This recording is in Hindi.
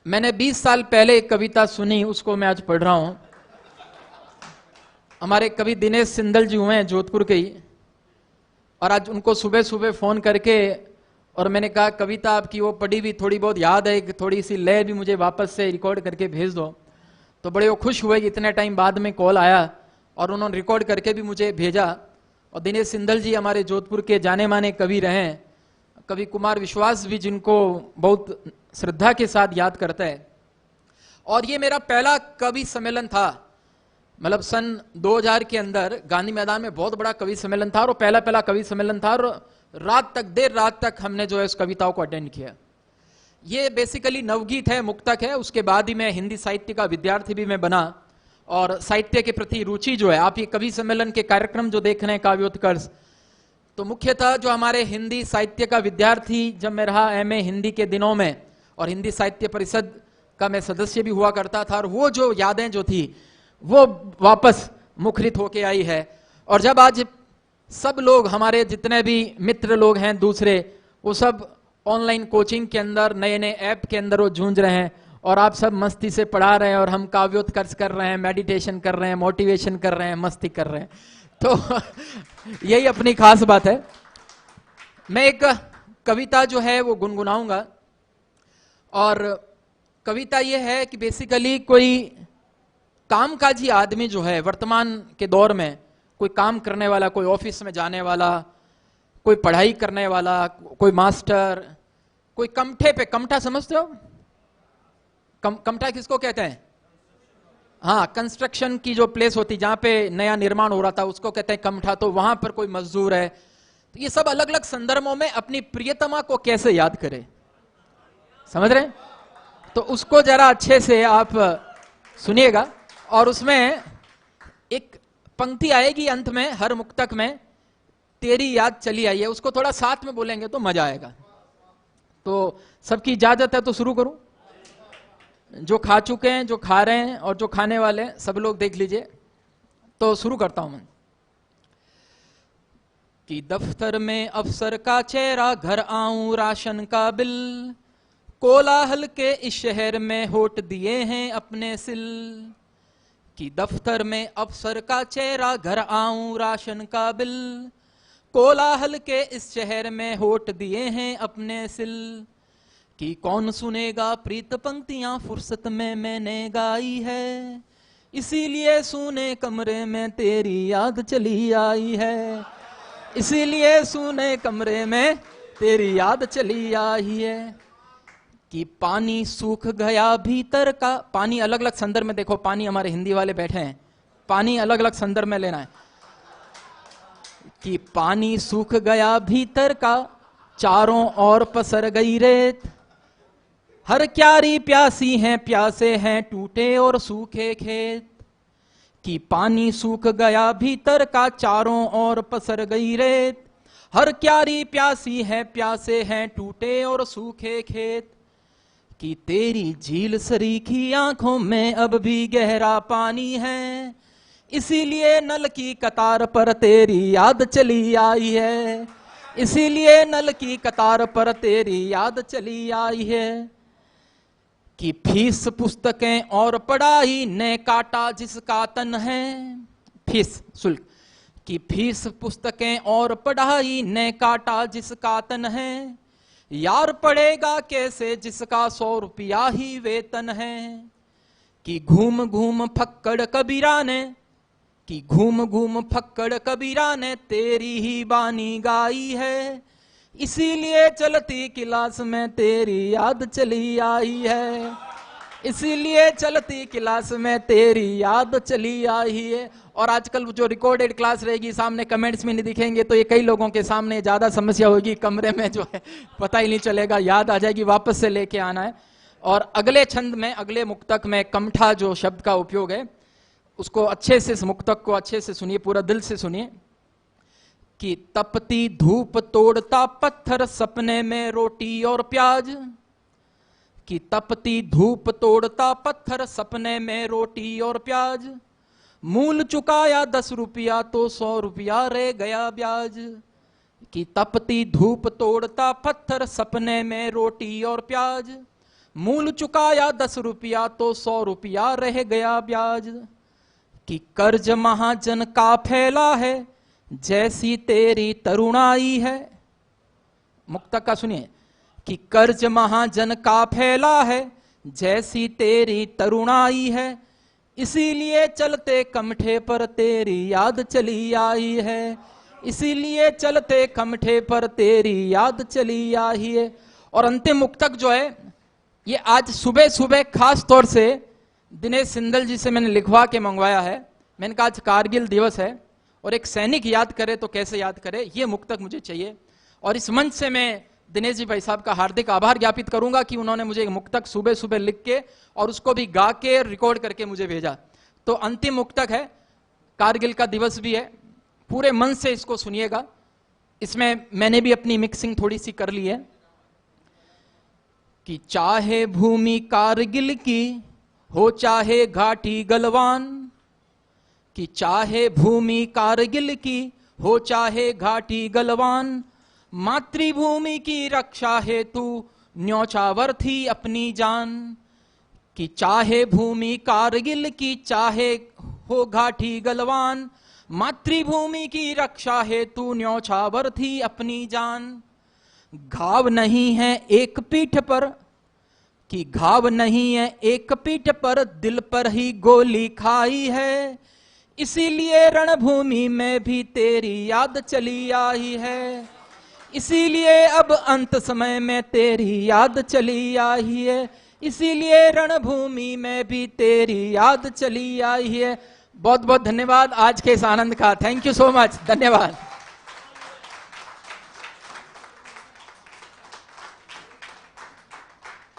मैंने 20 साल पहले एक कविता सुनी, उसको मैं आज पढ़ रहा हूं। हमारे कवि दिनेश सिंदल जी हुए हैं जोधपुर के ही, और आज उनको सुबह सुबह फोन करके और मैंने कहा कविता आपकी वो पढ़ी भी थोड़ी बहुत याद है, थोड़ी सी लय भी मुझे वापस से रिकॉर्ड करके भेज दो। तो बड़े वो खुश हुए कि इतने टाइम बाद में कॉल आया और उन्होंने रिकॉर्ड करके भी मुझे भेजा। और दिनेश सिंदल जी हमारे जोधपुर के जाने माने कवि रहे हैं, कवि कुमार विश्वास भी जिनको बहुत श्रद्धा के साथ याद करता है। और ये मेरा पहला कवि सम्मेलन था, मतलब सन 2000 के अंदर गांधी मैदान में बहुत बड़ा कवि सम्मेलन था, और वो पहला पहला कवि सम्मेलन था, और रात तक देर रात तक हमने जो है उस कविताओं को अटेंड किया। ये बेसिकली नवगीत है, मुक्तक है। उसके बाद ही मैं हिंदी साहित्य का विद्यार्थी भी मैं बना, और साहित्य के प्रति रुचि जो है, आप ये कवि सम्मेलन के कार्यक्रम जो देख रहे हैं काव्योत्कर्ष, तो मुख्यतः जो हमारे हिंदी साहित्य का विद्यार्थी जब मैं रहा एमए हिंदी के दिनों में, और हिंदी साहित्य परिषद का मैं सदस्य भी हुआ करता था, और वो जो यादें जो थी वो वापस मुखरित होके आई है। और जब आज सब लोग हमारे जितने भी मित्र लोग हैं दूसरे, वो सब ऑनलाइन कोचिंग के अंदर नए नए ऐप के अंदर वो जूझ रहे हैं, और आप सब मस्ती से पढ़ा रहे हैं, और हम काव्योत्कर्ष कर रहे हैं, मेडिटेशन कर रहे हैं, मोटिवेशन कर रहे हैं, मस्ती कर रहे हैं। तो यही अपनी खास बात है। मैं एक कविता जो है वो गुनगुनाऊंगा, और कविता ये है कि बेसिकली कोई कामकाजी आदमी जो है वर्तमान के दौर में, कोई काम करने वाला, कोई ऑफिस में जाने वाला, कोई पढ़ाई करने वाला, कोई मास्टर, कोई कमठे पे, कमठा समझते हो? कमठा किसको कहते हैं? हाँ, कंस्ट्रक्शन की जो प्लेस होती जहां पे नया निर्माण हो रहा था उसको कहते हैं कमठा। तो वहां पर कोई मजदूर है। तो ये सब अलग अलग संदर्भों में अपनी प्रियतमा को कैसे याद करे, समझ रहे हैं? तो उसको जरा अच्छे से आप सुनिएगा, और उसमें एक पंक्ति आएगी अंत में हर मुक्तक में, तेरी याद चली आई है। उसको थोड़ा साथ में बोलेंगे तो मजा आएगा। तो सबकी इजाजत है तो शुरू करूं? जो खा चुके हैं, जो खा रहे हैं, और जो खाने वाले हैं, सब लोग देख लीजिए। तो शुरू करता हूं मैं। कि दफ्तर में अफसर का चेहरा, घर आऊं राशन का बिल, कोलाहल के इस शहर में होट दिए हैं अपने सिल। कि दफ्तर में अफसर का चेहरा, घर आऊं राशन का बिल, कोलाहल के इस शहर में होट दिए हैं अपने सिल। कि कौन सुनेगा प्रीत पंक्तियां फुर्सत में मैंने गाई है, इसीलिए सूने कमरे में तेरी याद चली आई है, इसीलिए सूने कमरे में तेरी याद चली आई है। कि पानी सूख गया भीतर का, पानी अलग अलग संदर्भ में देखो, पानी हमारे हिंदी वाले बैठे हैं, पानी अलग अलग संदर्भ में लेना है। कि पानी सूख गया भीतर का, चारों ओर पसर गई रेत, हर क्यारी प्यासी हैं, प्यासे हैं टूटे और सूखे खेत। कि पानी सूख गया भीतर का, चारों ओर पसर गई रेत, हर क्यारी प्यासी है, प्यासे हैं टूटे और सूखे खेत। कि तेरी झील सरीखी आंखों में अब भी गहरा पानी है, इसीलिए नल की कतार पर तेरी याद चली आई है, इसीलिए नल की कतार पर तेरी याद चली आई है। कि फीस पुस्तकें और पढ़ाई ने काटा जिसका तन है, फीस शुल्क। कि फीस पुस्तकें और पढ़ाई ने काटा जिसका तन है, यार पढ़ेगा कैसे जिसका 100 रुपया ही वेतन है। कि घूम घूम फक्कड़ कबीरा ने, कि घूम घूम फक्कड़ कबीरा ने तेरी ही बानी गाई है, इसीलिए चलती क्लास में तेरी याद चली आई है, इसीलिए चलती क्लास में तेरी याद चली आई है। और आजकल जो रिकॉर्डेड क्लास रहेगी, सामने कमेंट्स में नहीं दिखेंगे, तो ये कई लोगों के सामने ज्यादा समस्या होगी, कमरे में जो है पता ही नहीं चलेगा, याद आ जाएगी, वापस से लेके आना है। और अगले छंद में, अगले मुक्तक में कमठा जो शब्द का उपयोग है, उसको अच्छे से, इस मुक्तक को अच्छे से सुनिए, पूरा दिल से सुनिए। कि तपती धूप तोड़ता पत्थर, सपने में रोटी और प्याज। कि तपती धूप तोड़ता पत्थर, सपने में रोटी और प्याज, मूल चुकाया 10 रुपया तो 100 रुपया रह गया ब्याज। कि तपती धूप तोड़ता पत्थर, सपने में रोटी और प्याज, मूल चुकाया 10 रुपया तो 100 रुपया रह गया ब्याज। कि कर्ज महाजन का फैला है जैसी तेरी तरुणाई है। मुक्तक का सुनिए। कि कर्ज महाजन का फैला है जैसी तेरी तरुणाई है, इसीलिए चलते कमठे पर तेरी याद चली आई है। इसीलिए चलते कमठे पर तेरी याद चली आई है। और अंतिम मुक्तक जो है ये आज सुबह सुबह खास तौर से दिनेश सिंदल जी से मैंने लिखवा के मंगवाया है। मैंने कहा आज कारगिल दिवस है और एक सैनिक याद करे तो कैसे याद करे, ये मुक्तक मुझे चाहिए। और इस मंच से मैं दिनेश जी भाई साहब का हार्दिक आभार ज्ञापित करूंगा कि उन्होंने मुझे एक मुक्तक सुबह सुबह लिख के और उसको भी गा के रिकॉर्ड करके मुझे भेजा। तो अंतिम मुक्तक है, कारगिल का दिवस भी है, पूरे मन से इसको सुनिएगा। इसमें मैंने भी अपनी मिक्सिंग थोड़ी सी कर ली है। कि चाहे भूमि कारगिल की हो चाहे घाटी गलवान, कि चाहे भूमि कारगिल की हो चाहे घाटी गलवान, मातृभूमि की रक्षा हेतु न्योछावर थी अपनी जान। कि चाहे भूमि कारगिल की चाहे हो घाटी गलवान, मातृभूमि की रक्षा हेतु न्योछावर थी अपनी जान। घाव नहीं है एक पीठ पर, कि घाव नहीं है एक पीठ पर, दिल पर ही गोली खाई है, इसीलिए रणभूमि में भी तेरी याद चली आई है। इसीलिए अब अंत समय में तेरी याद चली आई है, इसीलिए रणभूमि में भी तेरी याद चली आई है। बहुत बहुत धन्यवाद आज के इस आनंद का। थैंक यू सो मच, धन्यवाद।